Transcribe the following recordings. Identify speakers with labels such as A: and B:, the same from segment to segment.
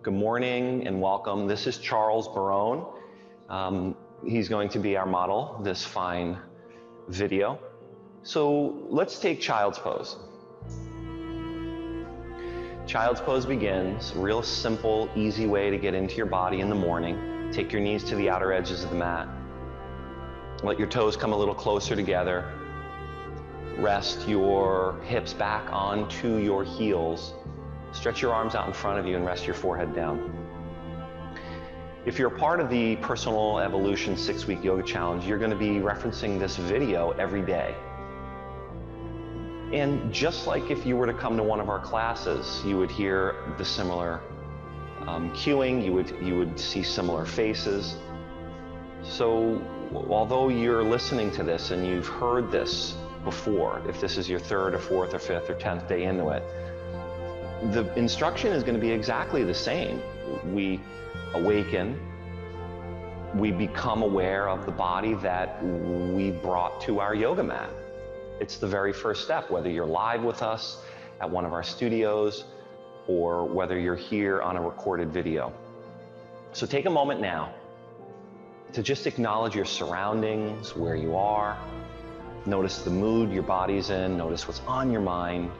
A: Good morning and welcome. This is Charles Barone. He's going to be our model this fine video. So let's take child's pose. Child's pose begins, real simple, easy way to get into your body in the morning. Take your knees to the outer edges of the mat. Let your toes come a little closer together. Rest your hips back onto your heels. Stretch your arms out in front of you and rest your forehead down. If you're a part of the Personal Evolution 6-Week Yoga Challenge, you're going to be referencing this video every day. And just like if you were to come to one of our classes, you would hear the similar cueing, you would see similar faces. So although you're listening to this and you've heard this before, if this is your third or fourth or fifth or 10th day into it, the instruction is going to be exactly the same. We awaken, we become aware of the body that we brought to our yoga mat. It's the very first step, whether you're live with us at one of our studios or whether you're here on a recorded video. So take a moment now to just acknowledge your surroundings, where you are. Notice the mood your body's in, notice what's on your mind.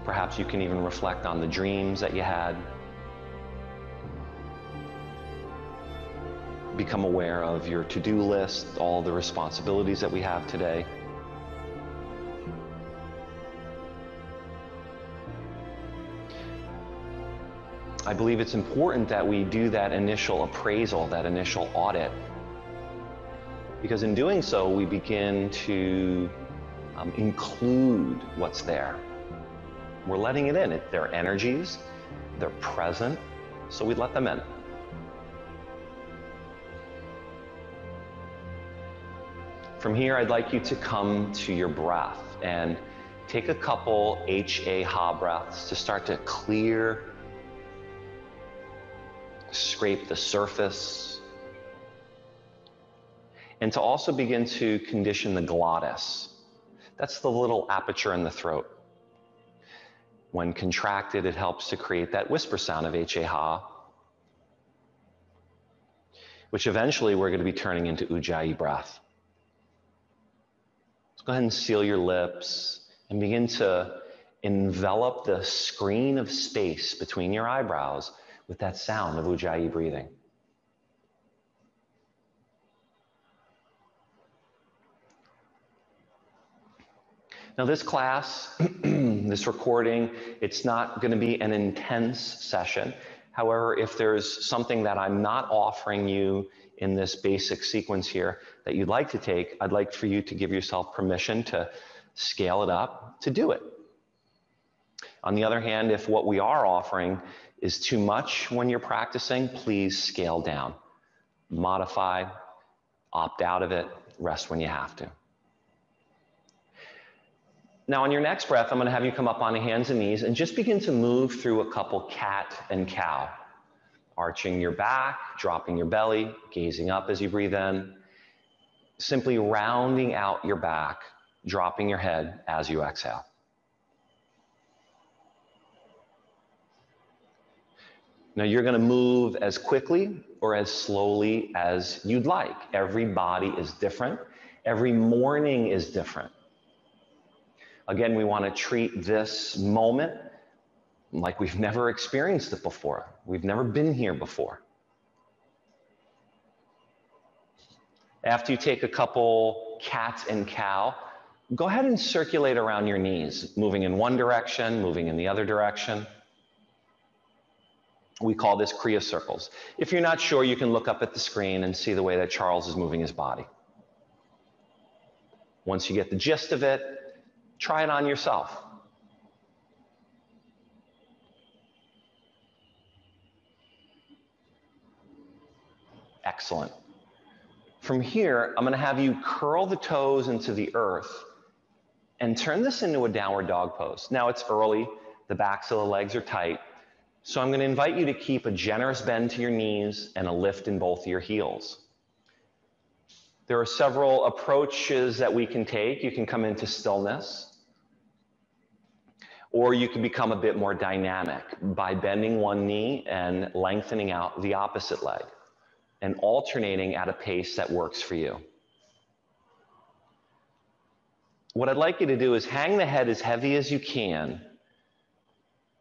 A: Perhaps you can even reflect on the dreams that you had. Become aware of your to-do list, all the responsibilities that we have today. I believe it's important that we do that initial appraisal, that initial audit, because in doing so, we begin to include what's there. We're letting it in. They're energies, they're present, so we let them in. From here, I'd like you to come to your breath and take a couple Ha breaths to start to clear, scrape the surface, and to also begin to condition the glottis. That's the little aperture in the throat. When contracted, it helps to create that whisper sound of Ha, which eventually we're going to be turning into Ujjayi breath. So go ahead and seal your lips and begin to envelop the screen of space between your eyebrows with that sound of Ujjayi breathing. Now this class, this recording, it's not going to be an intense session. However, if there's something that I'm not offering you in this basic sequence here that you'd like to take, I'd like for you to give yourself permission to scale it up, to do it. On the other hand, if what we are offering is too much when you're practicing, please scale down. Modify, opt out of it, rest when you have to. Now on your next breath, I'm going to have you come up on hands and knees and just begin to move through a couple cat and cow. Arching your back, dropping your belly, gazing up as you breathe in. Simply rounding out your back, dropping your head as you exhale. Now you're going to move as quickly or as slowly as you'd like. Every body is different. Every morning is different. Again, we want to treat this moment like we've never experienced it before. We've never been here before. After you take a couple cat and cow, go ahead and circulate around your knees, moving in one direction, moving in the other direction. We call this Kriya circles. If you're not sure, you can look up at the screen and see the way that Charles is moving his body. Once you get the gist of it, try it on yourself. Excellent. From here, I'm going to have you curl the toes into the earth and turn this into a downward dog pose. Now it's early, the backs of the legs are tight, so I'm going to invite you to keep a generous bend to your knees and a lift in both of your heels. There are several approaches that we can take. You can come into stillness, Or you can become a bit more dynamic by bending one knee and lengthening out the opposite leg and alternating at a pace that works for you. What I'd like you to do is hang the head as heavy as you can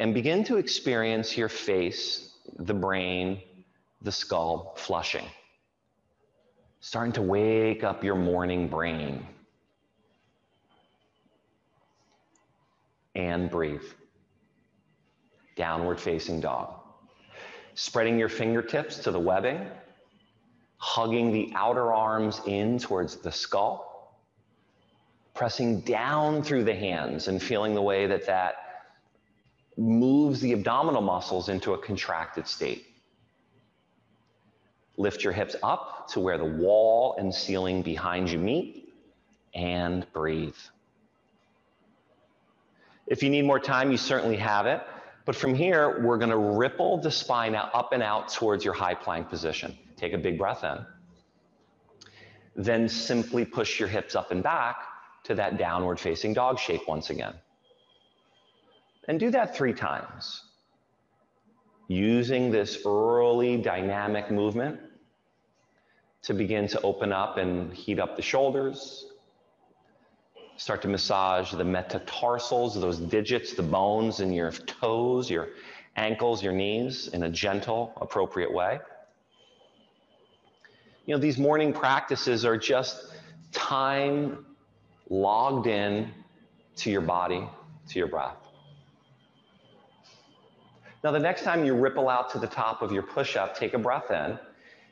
A: and begin to experience your face, the brain, the skull flushing. Starting to wake up your morning brain. And breathe. Downward facing dog. Spreading your fingertips to the webbing, hugging the outer arms in towards the skull, pressing down through the hands and feeling the way that that moves the abdominal muscles into a contracted state. Lift your hips up to where the wall and ceiling behind you meet, and breathe. If you need more time, you certainly have it. But from here, we're going to ripple the spine out, up and out towards your high plank position. Take a big breath in. Then simply push your hips up and back to that downward facing dog shape once again. And do that 3 times. Using this early dynamic movement to begin to open up and heat up the shoulders. Start to massage the metatarsals, those digits, the bones in your toes, your ankles, your knees in a gentle, appropriate way. You know, these morning practices are just time logged in to your body, to your breath. Now, the next time you ripple out to the top of your push-up, take a breath in.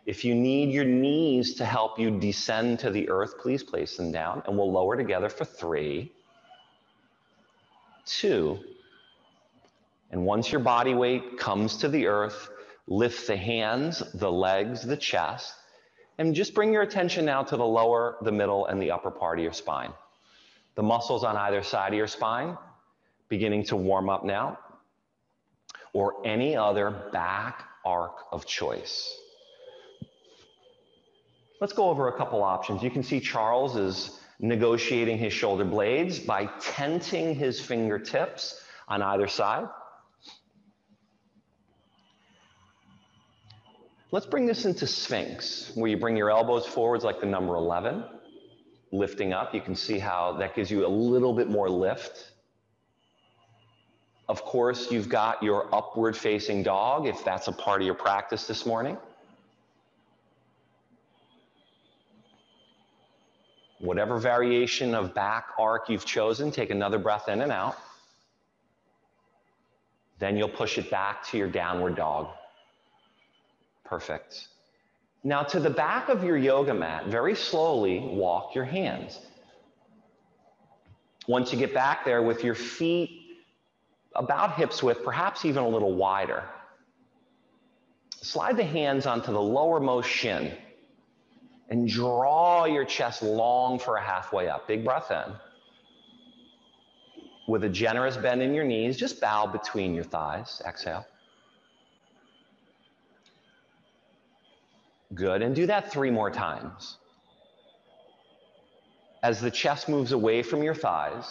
A: If you need your knees to help you descend to the earth, please place them down, and we'll lower together for 3, 2, and once your body weight comes to the earth, lift the hands, the legs, the chest, and just bring your attention now to the lower, the middle, and the upper part of your spine. The muscles on either side of your spine beginning to warm up now, or any other back arc of choice. Let's go over a couple options. You can see Charles is negotiating his shoulder blades by tenting his fingertips on either side. Let's bring this into Sphinx, where you bring your elbows forwards like the number 11, lifting up. You can see how that gives you a little bit more lift. Of course, you've got your upward facing dog, if that's a part of your practice this morning. Whatever variation of back arc you've chosen, take another breath in and out. Then you'll push it back to your downward dog. Perfect. Now to the back of your yoga mat, very slowly walk your hands. Once you get back there with your feet about hips width, perhaps even a little wider, slide the hands onto the lowermost shin and draw your chest long for a halfway up. Big breath in. With a generous bend in your knees, just bow between your thighs. Exhale. Good, and do that 3 more times. As the chest moves away from your thighs,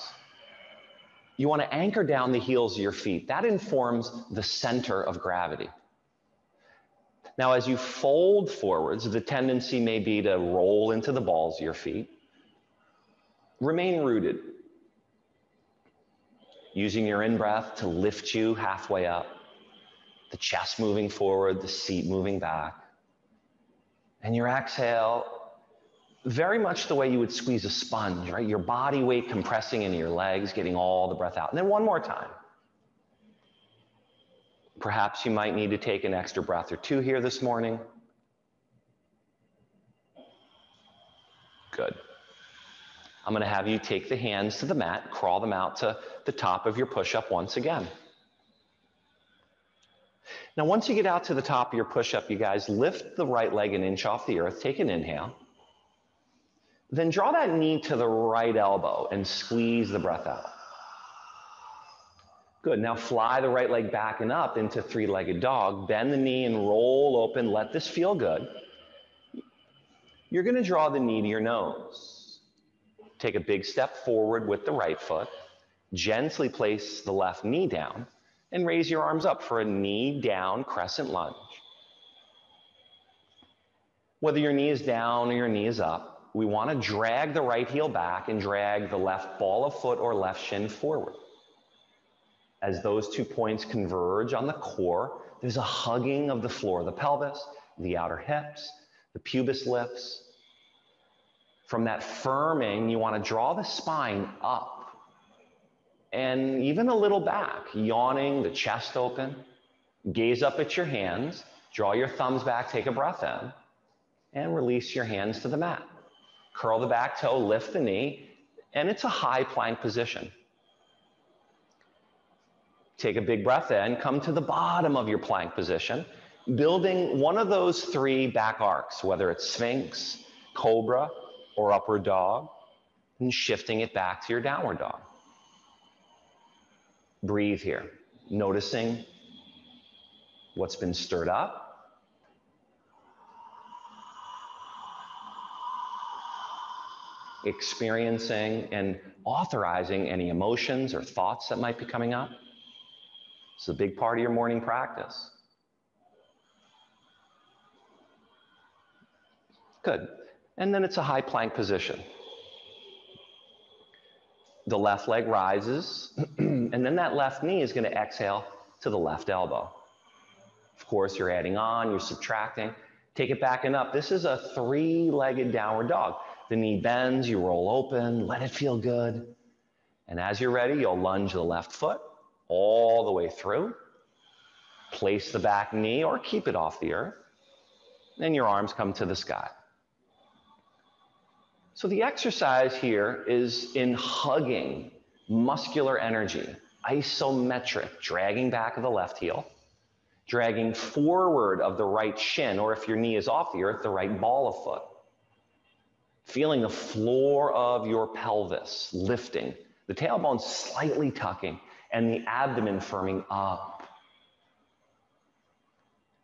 A: you want to anchor down the heels of your feet. That informs the center of gravity. Now, as you fold forwards, the tendency may be to roll into the balls of your feet. Remain rooted. Using your in-breath to lift you halfway up, the chest moving forward, the seat moving back. And your exhale, very much the way you would squeeze a sponge, right? Your body weight compressing into your legs, getting all the breath out. And then one more time. Perhaps you might need to take an extra breath or 2 here this morning. Good. I'm going to have you take the hands to the mat, crawl them out to the top of your push-up once again. Now, once you get out to the top of your push-up, you guys lift the right leg an inch off the earth, take an inhale. Then draw that knee to the right elbow and squeeze the breath out. Good, now fly the right leg back and up into 3-legged dog. Bend the knee and roll open, let this feel good. You're gonna draw the knee to your nose. Take a big step forward with the right foot. Gently place the left knee down and raise your arms up for a knee down crescent lunge. Whether your knee is down or your knee is up, we want to drag the right heel back and drag the left ball of foot or left shin forward. As those 2 points converge on the core, there's a hugging of the floor of the pelvis, the outer hips, the pubis lifts. From that firming, you want to draw the spine up and even a little back, yawning, the chest open. Gaze up at your hands, draw your thumbs back, take a breath in, and release your hands to the mat. Curl the back toe, lift the knee, and it's a high plank position. Take a big breath in, come to the bottom of your plank position, building one of those 3 back arcs, whether it's Sphinx, Cobra, or Upward Dog, and shifting it back to your Downward Dog. Breathe here, noticing what's been stirred up. Experiencing and authorizing any emotions or thoughts that might be coming up. It's a big part of your morning practice. Good. And then it's a high plank position. The left leg rises, and then that left knee is going to exhale to the left elbow. Of course, you're adding on, you're subtracting. Take it back and up. This is a 3-legged downward dog. The knee bends, you roll open, let it feel good. And as you're ready, you'll lunge the left foot all the way through. Place the back knee or keep it off the earth. And your arms come to the sky. So the exercise here is in hugging muscular energy, isometric, dragging back of the left heel, dragging forward of the right shin, or if your knee is off the earth, the right ball of foot. Feeling the floor of your pelvis lifting, the tailbone slightly tucking, and the abdomen firming up.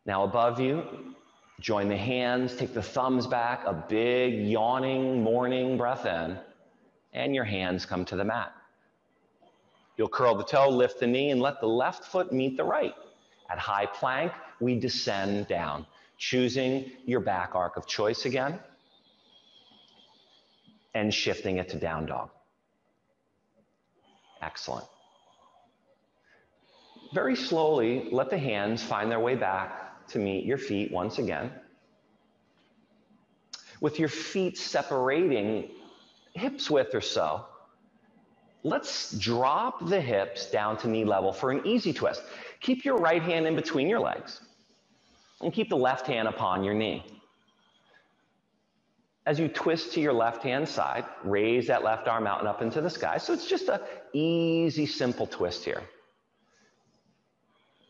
A: Now above you, join the hands, take the thumbs back, a big yawning morning breath in, and your hands come to the mat. You'll curl the toe, lift the knee, and let the left foot meet the right. At high plank, we descend down, choosing your back arc of choice again, and shifting it to down dog. Excellent. Very slowly, let the hands find their way back to meet your feet once again. With your feet separating hips width or so, let's drop the hips down to knee level for an easy twist. Keep your right hand in between your legs and keep the left hand upon your knee. As you twist to your left-hand side, raise that left arm out and up into the sky. So it's just an easy, simple twist here.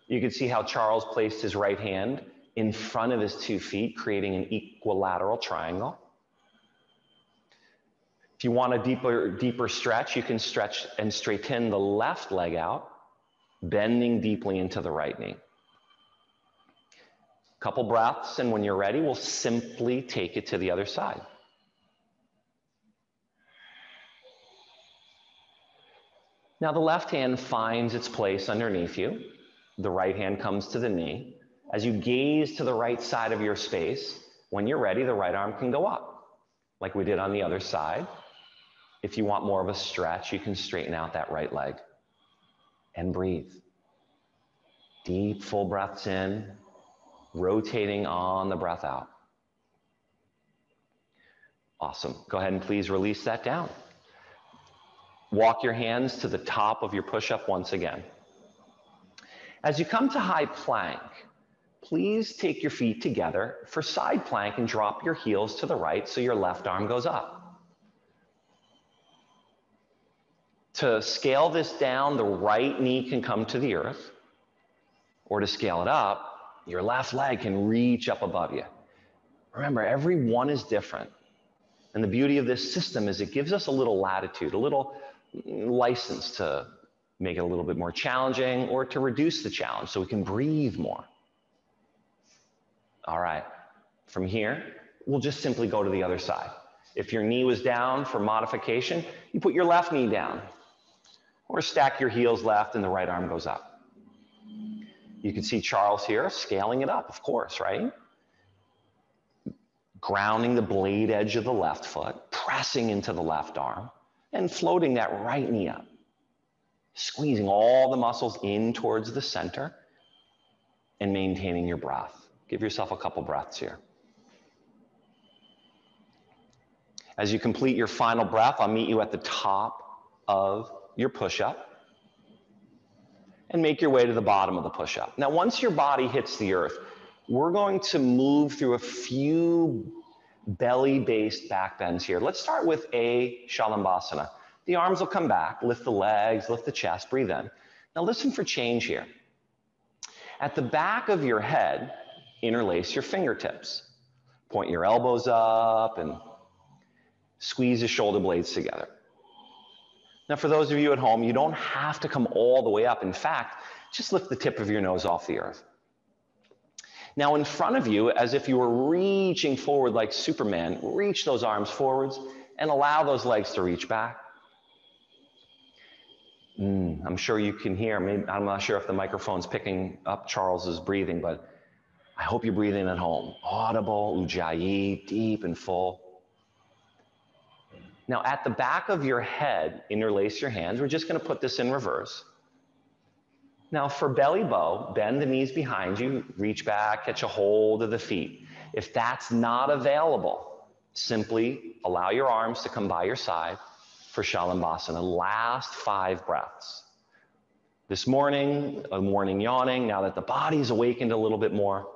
A: You can see how Charles placed his right hand in front of his 2 feet, creating an equilateral triangle. If you want a deeper stretch, you can stretch and straighten the left leg out, bending deeply into the right knee. Couple breaths, and when you're ready, we'll simply take it to the other side. Now the left hand finds its place underneath you. The right hand comes to the knee. As you gaze to the right side of your space, when you're ready, the right arm can go up, like we did on the other side. If you want more of a stretch, you can straighten out that right leg and breathe. Deep, full breaths in, rotating on the breath out. Awesome. Go ahead and please release that down. Walk your hands to the top of your push-up once again. As you come to high plank, please take your feet together for side plank and drop your heels to the right so your left arm goes up. To scale this down, the right knee can come to the earth, or to scale it up, your left leg can reach up above you. Remember, every one is different. And the beauty of this system is it gives us a little latitude, a little license to make it a little bit more challenging or to reduce the challenge so we can breathe more. All right, from here, we'll just simply go to the other side. If your knee was down for modification, you put your left knee down. Or stack your heels left and the right arm goes up. You can see Charles here scaling it up, of course, right? Grounding the blade edge of the left foot, pressing into the left arm, and floating that right knee up. Squeezing all the muscles in towards the center and maintaining your breath. Give yourself a couple breaths here. As you complete your final breath, I'll meet you at the top of your push-up. And make your way to the bottom of the push-up. Now, once your body hits the earth, we're going to move through a few belly-based back bends here. Let's start with a Shalambhasana. The arms will come back, lift the legs, lift the chest, breathe in. Now listen for change here. At the back of your head, interlace your fingertips. Point your elbows up and squeeze the shoulder blades together. Now, for those of you at home, you don't have to come all the way up. In fact, just lift the tip of your nose off the earth. Now, in front of you, as if you were reaching forward like Superman, reach those arms forwards and allow those legs to reach back. I'm sure you can hear, I'm not sure if the microphone's picking up Charles's breathing, but I hope you're breathing at home. Audible, Ujjayi, deep and full. Now, at the back of your head, interlace your hands. We're just going to put this in reverse. Now, for belly bow, bend the knees behind you, reach back, catch a hold of the feet. If that's not available, simply allow your arms to come by your side for Shalambhasana. Last 5 breaths. This morning, a morning yawning, now that the body's awakened a little bit more,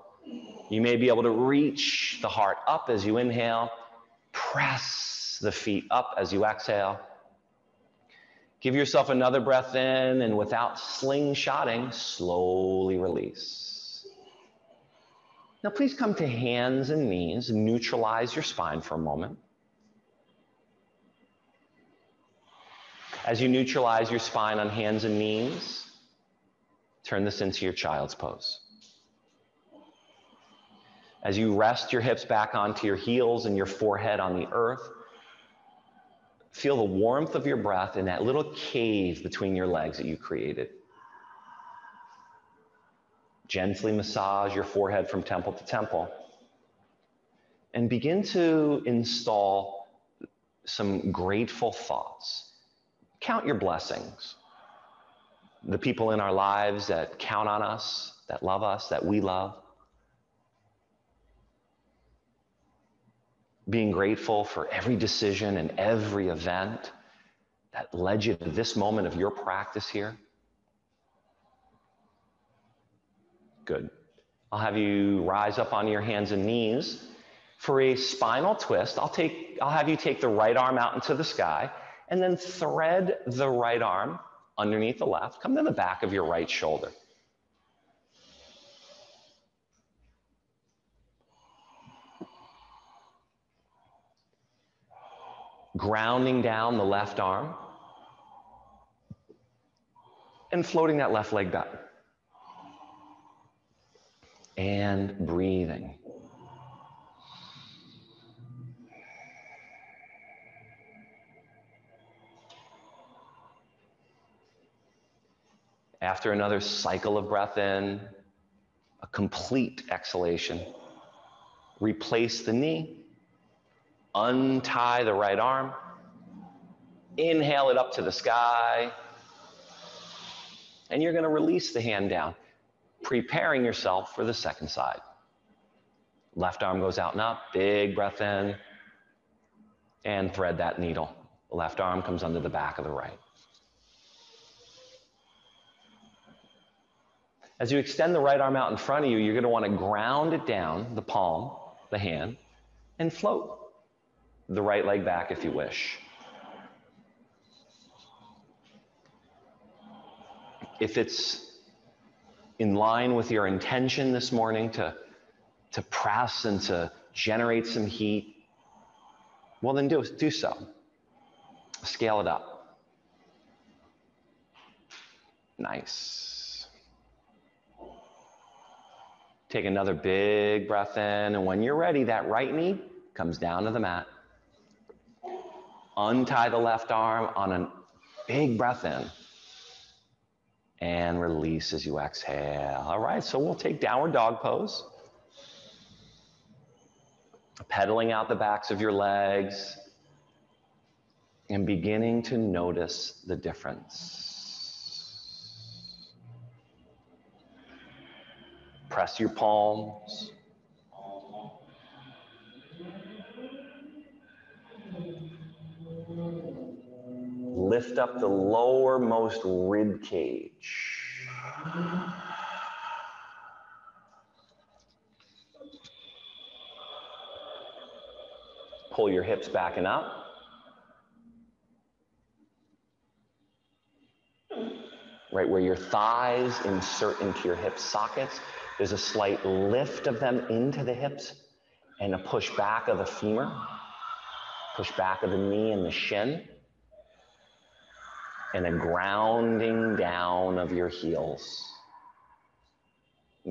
A: you may be able to reach the heart up as you inhale, press the feet up as you exhale. Give yourself another breath in, and without slingshotting, slowly release. Now please come to hands and knees, neutralize your spine for a moment. As you neutralize your spine on hands and knees, turn this into your child's pose. As you rest your hips back onto your heels and your forehead on the earth, feel the warmth of your breath in that little cave between your legs that you created. Gently massage your forehead from temple to temple. And begin to install some grateful thoughts. Count your blessings. The people in our lives that count on us, that love us, that we love. Being grateful for every decision and every event that led you to this moment of your practice here. Good. I'll have you rise up on your hands and knees. For a spinal twist, I'll have you take the right arm out into the sky and then thread the right arm underneath the left. Come to the back of your right shoulder. Grounding down the left arm and floating that left leg back. And breathing. After another cycle of breath in, a complete exhalation, replace the knee. Untie the right arm, inhale it up to the sky, and you're going to release the hand down, preparing yourself for the second side. Left arm goes out and up, big breath in, and thread that needle. The left arm comes under the back of the right. As you extend the right arm out in front of you, you're going to want to ground it down, the palm, the hand, and float the right leg back if you wish. If it's in line with your intention this morning to press and to generate some heat, well then do so. Scale it up. Nice. Take another big breath in, and when you're ready, that right knee comes down to the mat. Untie the left arm on a big breath in. And release as you exhale. All right, so we'll take downward dog pose. Pedaling out the backs of your legs and beginning to notice the difference. Press your palms. Lift up the lowermost rib cage. Pull your hips back and up. Right where your thighs insert into your hip sockets, there's a slight lift of them into the hips and a push back of the femur, push back of the knee and the shin, and a grounding down of your heels.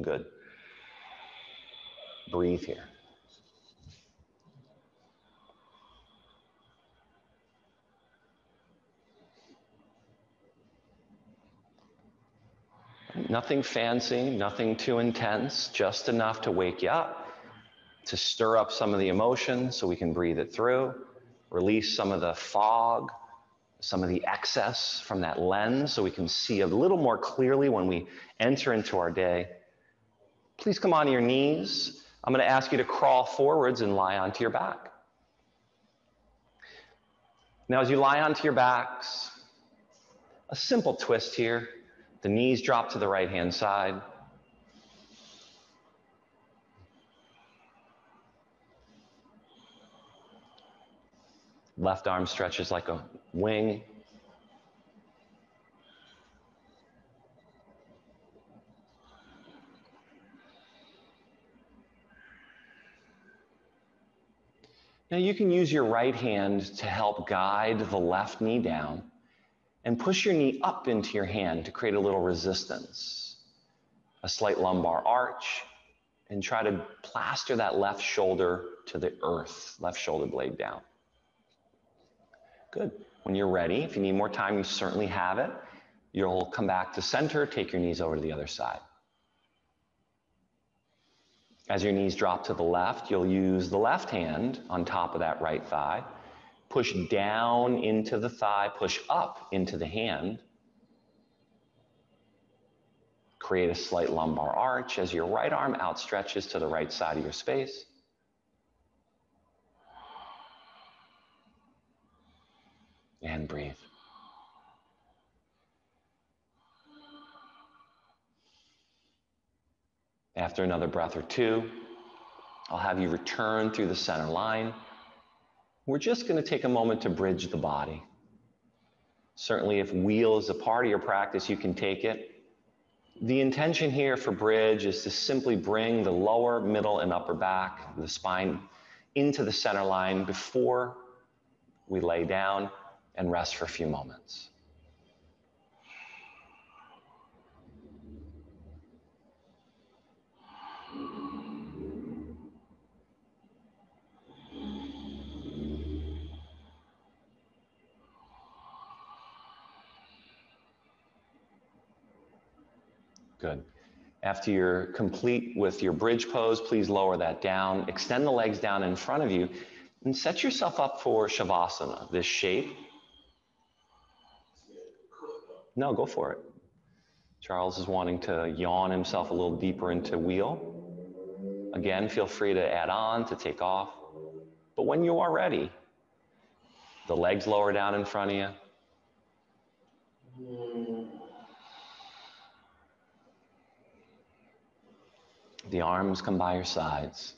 A: Good. Breathe here. Nothing fancy, nothing too intense, just enough to wake you up, to stir up some of the emotion so we can breathe it through, release some of the fog, some of the excess from that lens so we can see a little more clearly when we enter into our day. Please come onto your knees. I'm going to ask you to crawl forwards and lie onto your back. Now, as you lie onto your backs, a simple twist here. The knees drop to the right-hand side. Left arm stretches like a wing. Now you can use your right hand to help guide the left knee down and push your knee up into your hand to create a little resistance, a slight lumbar arch, and try to plaster that left shoulder to the earth, left shoulder blade down. Good. When you're ready, if you need more time, you certainly have it. You'll come back to center, take your knees over to the other side. As your knees drop to the left, you'll use the left hand on top of that right thigh. Push down into the thigh, push up into the hand. Create a slight lumbar arch as your right arm outstretches to the right side of your space. And breathe. After another breath or two, I'll have you return through the center line. We're just going to take a moment to bridge the body. Certainly, if wheel is a part of your practice, you can take it. The intention here for bridge is to simply bring the lower, middle, and upper back, the spine, into the center line before we lay down and rest for a few moments. Good. After you're complete with your bridge pose, please lower that down, extend the legs down in front of you, and set yourself up for Shavasana, this shape. No, go for it. Charles is wanting to yawn himself a little deeper into wheel. Again, feel free to add on, to take off. But when you are ready, the legs lower down in front of you. The arms come by your sides.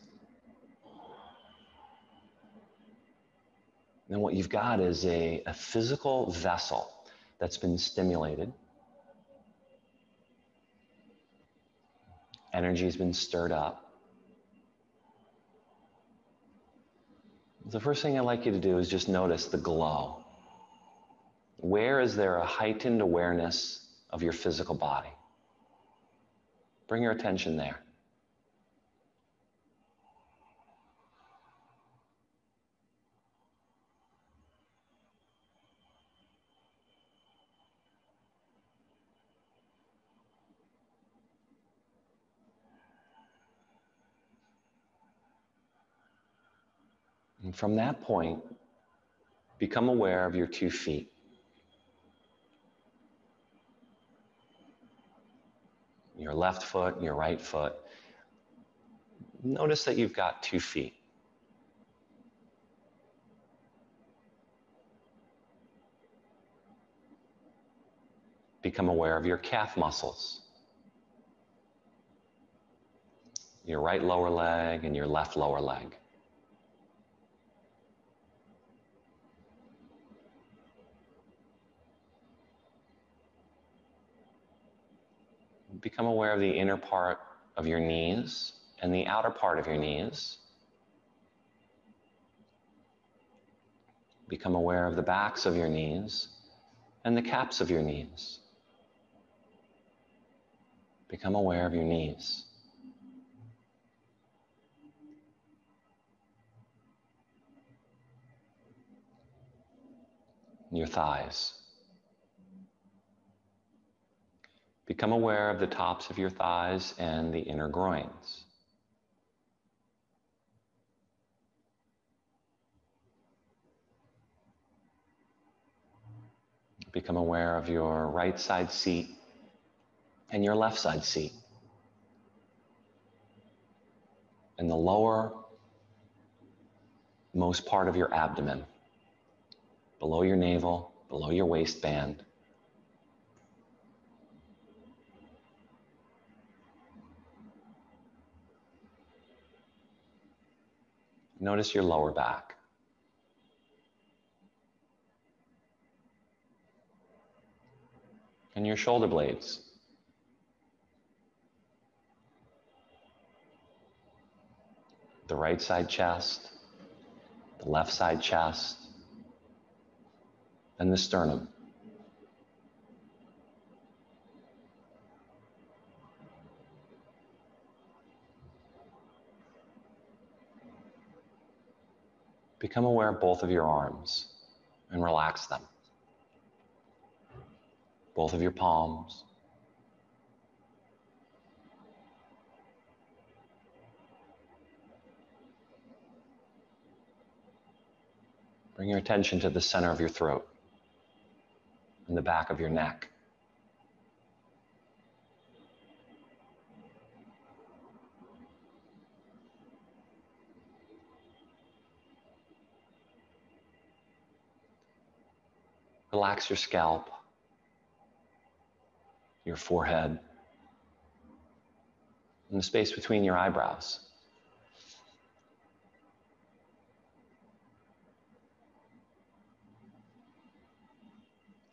A: And what you've got is a physical vessel that's been stimulated. Energy has been stirred up. The first thing I'd like you to do is just notice the glow. Where is there a heightened awareness of your physical body? Bring your attention there. And from that point, become aware of your 2 feet. Your left foot and your right foot. Notice that you've got 2 feet. Become aware of your calf muscles. Your right lower leg and your left lower leg. Become aware of the inner part of your knees and the outer part of your knees. Become aware of the backs of your knees and the caps of your knees. Become aware of your knees. Your thighs. Become aware of the tops of your thighs and the inner groins. Become aware of your right side seat and your left side seat. And the lower most part of your abdomen, below your navel, below your waistband. Notice your lower back. And your shoulder blades. The right side chest, the left side chest, and the sternum. Become aware of both of your arms and relax them. Both of your palms. Bring your attention to the center of your throat and the back of your neck. Relax your scalp, your forehead, and the space between your eyebrows.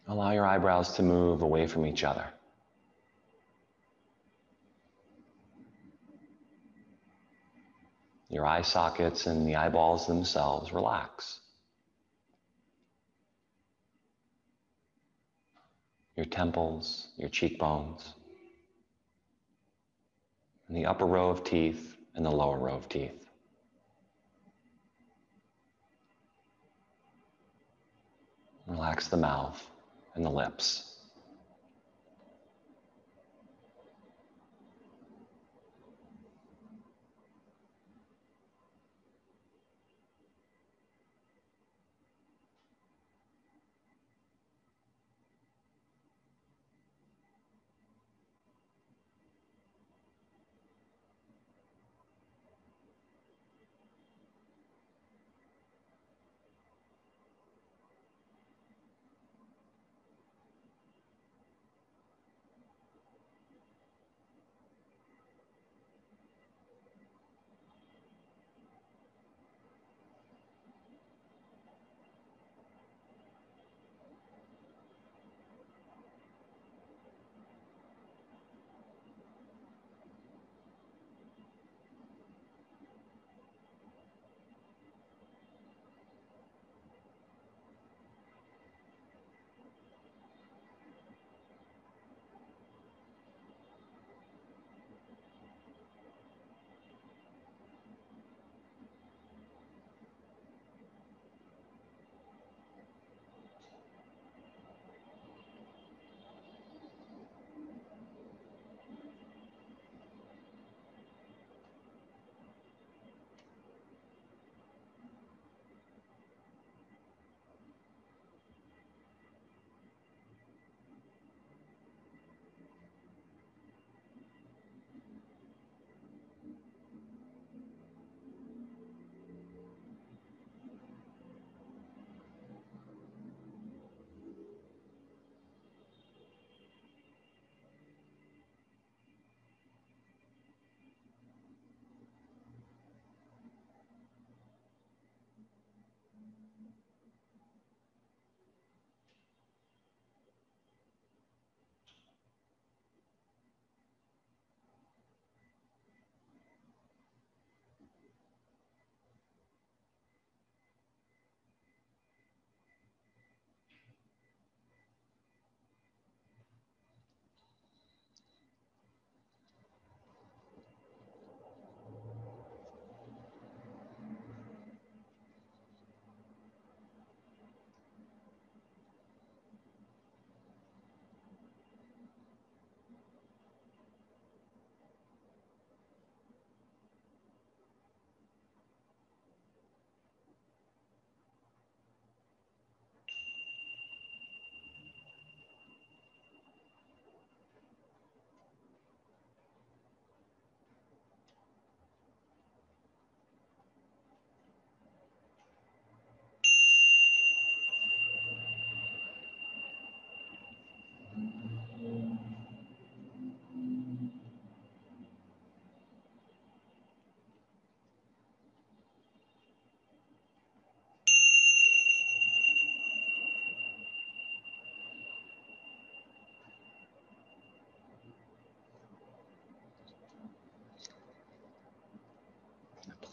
A: Allow your eyebrows to move away from each other. Your eye sockets and the eyeballs themselves relax. Your temples, your cheekbones, and the upper row of teeth and the lower row of teeth. Relax the mouth and the lips.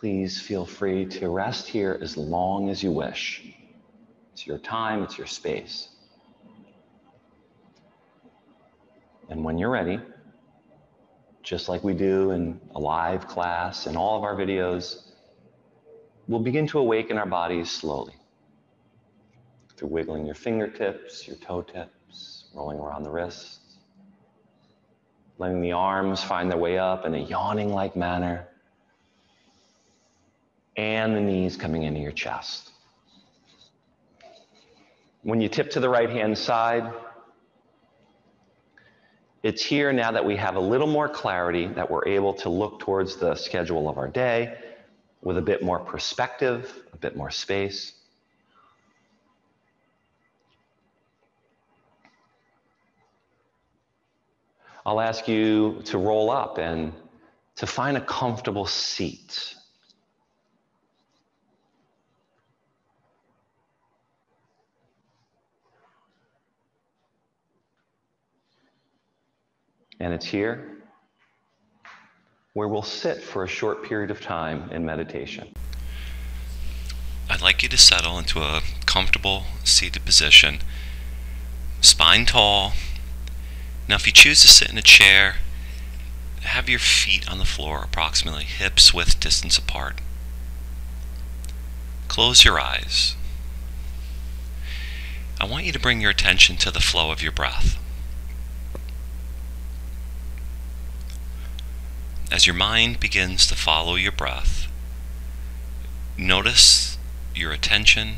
A: please feel free to rest here as long as you wish. It's your time, it's your space. And when you're ready, just like we do in a live class and all of our videos, we'll begin to awaken our bodies slowly through wiggling your fingertips, your toe tips, rolling around the wrists, letting the arms find their way up in a yawning-like manner, and the knees coming into your chest. When you tip to the right-hand side, it's here now that we have a little more clarity, that we're able to look towards the schedule of our day with a bit more perspective, a bit more space. I'll ask you to roll up and to find a comfortable seat. And it's here where we'll sit for a short period of time in meditation.
B: I'd like you to settle into a comfortable seated position, spine tall. Now if you choose to sit in a chair, have your feet on the floor approximately hips width distance apart. Close your eyes. I want you to bring your attention to the flow of your breath. As your mind begins to follow your breath, notice your attention,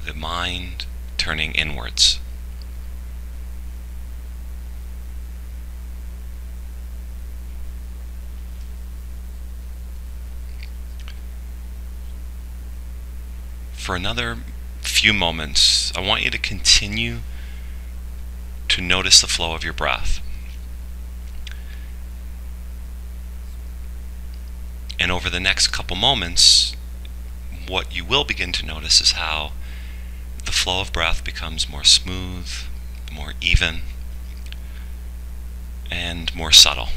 B: the mind turning inwards. For another few moments, I want you to continue to notice the flow of your breath. And over the next couple moments, what you will begin to notice is how the flow of breath becomes more smooth, more even, and more subtle.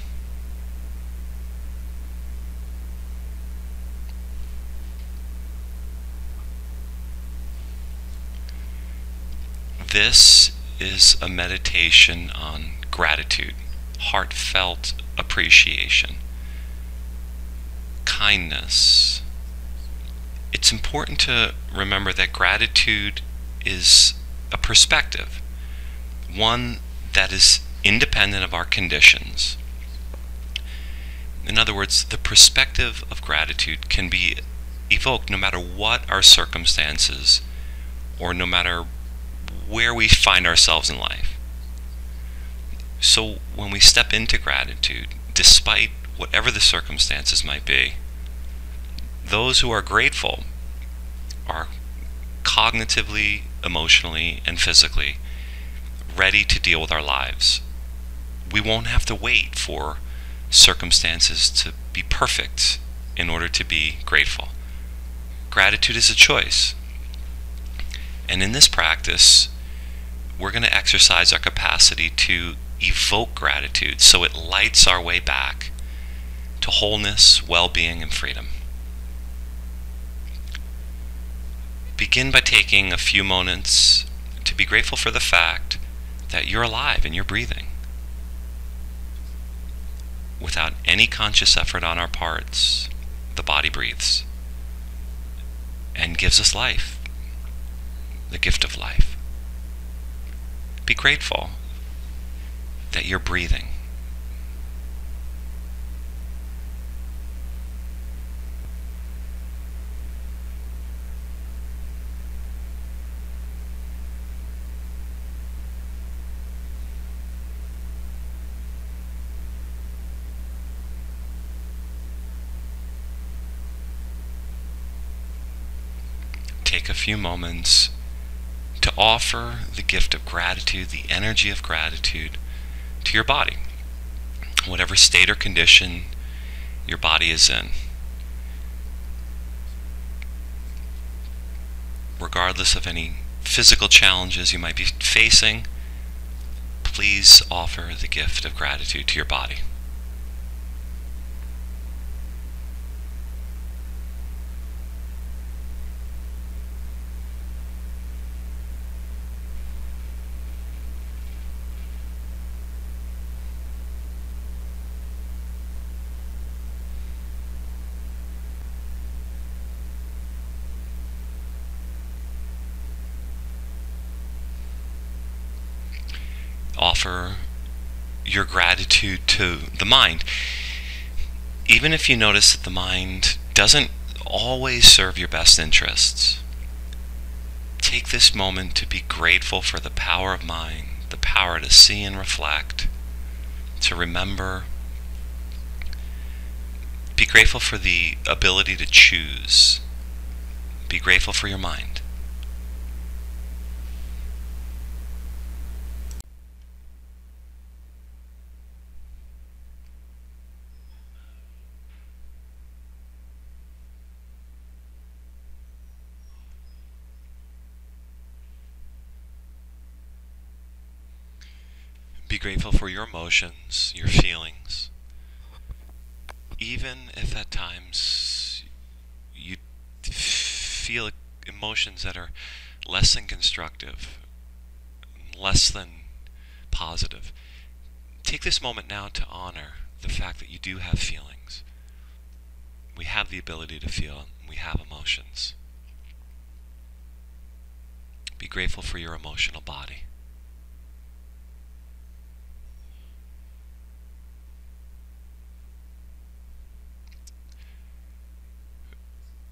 B: This is a meditation on gratitude, heartfelt appreciation, kindness. It's important to remember that gratitude is a perspective, one that is independent of our conditions. In other words, the perspective of gratitude can be evoked no matter what our circumstances or no matter where we find ourselves in life. So when we step into gratitude, despite whatever the circumstances might be, those who are grateful are cognitively, emotionally, and physically ready to deal with our lives. We won't have to wait for circumstances to be perfect in order to be grateful. Gratitude is a choice. And in this practice, we're going to exercise our capacity to evoke gratitude so it lights our way back to wholeness, well-being, and freedom. Begin by taking a few moments to be grateful for the fact that you're alive and you're breathing. Without any conscious effort on our parts, the body breathes and gives us life, the gift of life. Be grateful that you're breathing. Take a few moments to offer the gift of gratitude, the energy of gratitude, to your body, whatever state or condition your body is in. Regardless of any physical challenges you might be facing, please offer the gift of gratitude to your body. offer your gratitude to the mind. Even if you notice that the mind doesn't always serve your best interests, take this moment to be grateful for the power of mind, the power to see and reflect, to remember. Be grateful for the ability to choose. Be grateful for your mind. Be grateful for your emotions, your feelings. Even if at times you feel emotions that are less than constructive, less than positive, take this moment now to honor the fact that you do have feelings. We have the ability to feel, and we have emotions. Be grateful for your emotional body.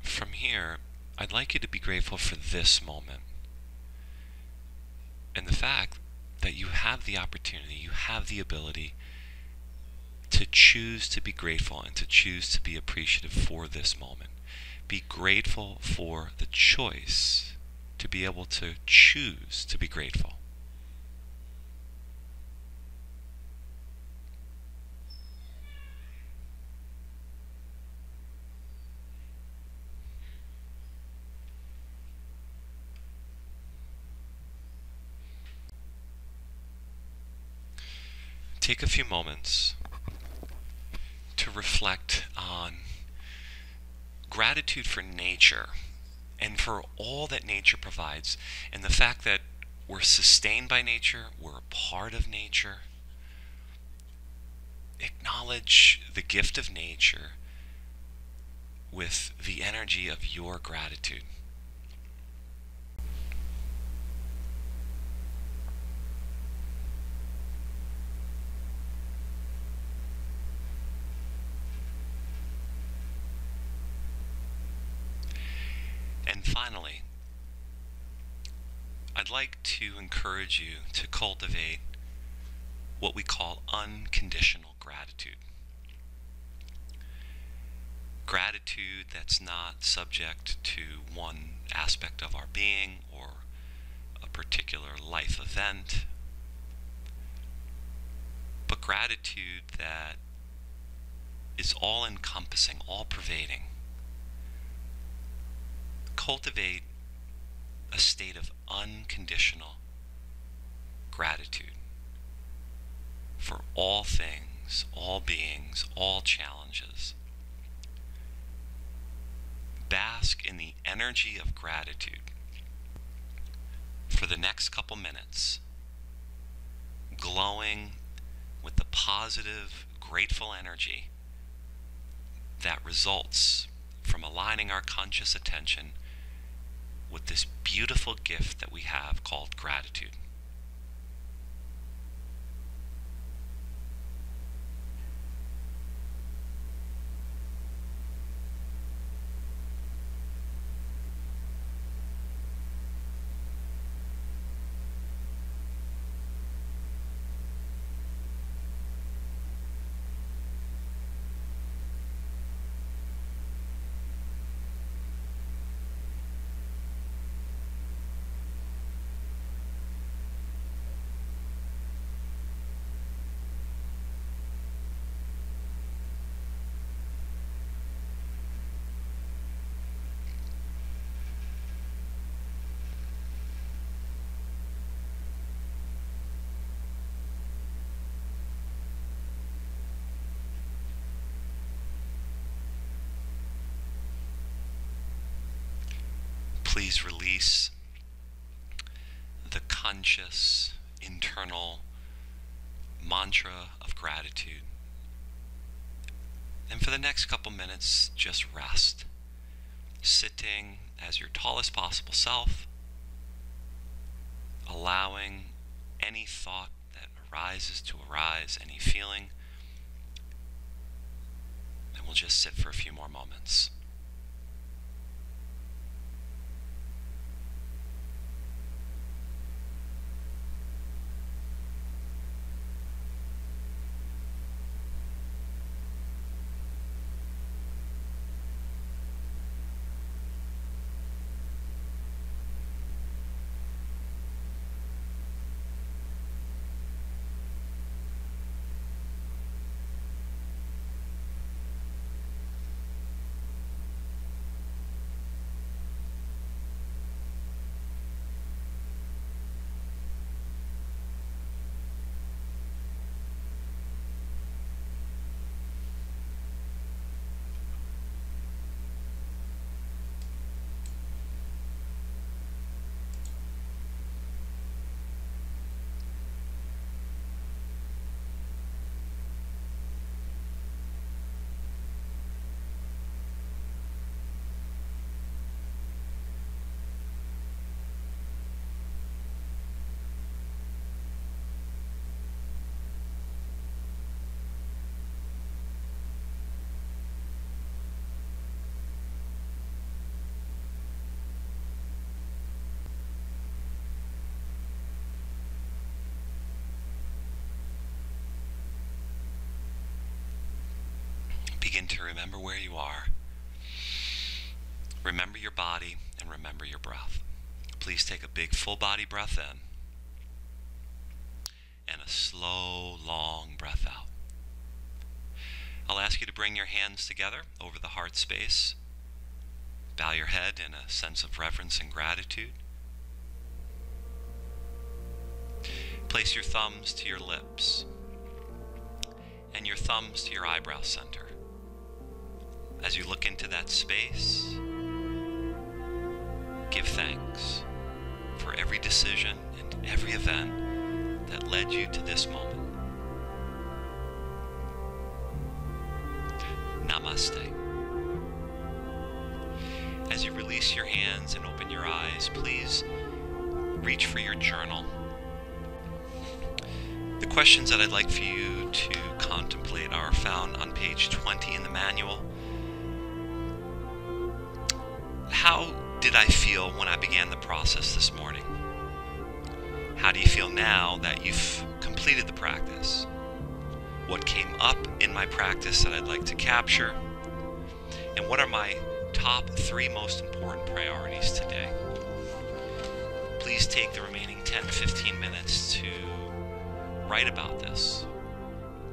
B: From here, I'd like you to be grateful for this moment and the fact that you have the opportunity, you have the ability to choose to be grateful and to choose to be appreciative for this moment. Be grateful for the choice to be able to choose to be grateful. Take a few moments to reflect on gratitude for nature and for all that nature provides, and the fact that we're sustained by nature, we're a part of nature. Acknowledge the gift of nature with the energy of your gratitude. And finally, I'd like to encourage you to cultivate what we call unconditional gratitude. Gratitude that's not subject to one aspect of our being or a particular life event, but gratitude that is all-encompassing, all-pervading. Cultivate a state of unconditional gratitude for all things, all beings, all challenges. Bask in the energy of gratitude for the next couple minutes, glowing with the positive, grateful energy that results from aligning our conscious attention with this beautiful gift that we have called gratitude. Please release the conscious internal mantra of gratitude. And for the next couple minutes, just rest, sitting as your tallest possible self, allowing any thought that arises to arise, any feeling. And we'll just sit for a few more moments. Begin to remember where you are. Remember your body and remember your breath. Please take a big full body breath in and a slow, long breath out. I'll ask you to bring your hands together over the heart space. Bow your head in a sense of reverence and gratitude. Place your thumbs to your lips and your thumbs to your eyebrow center. As you look into that space, give thanks for every decision and every event that led you to this moment. Namaste. As you release your hands and open your eyes, please reach for your journal. The questions that I'd like for you to contemplate are found on page 20 in the manual. How did I feel when I began the process this morning? How do you feel now that you've completed the practice? What came up in my practice that I'd like to capture? And what are my top 3 most important priorities today? Please take the remaining 10-15 minutes to write about this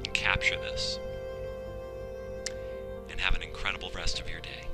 B: and capture this. And have an incredible rest of your day.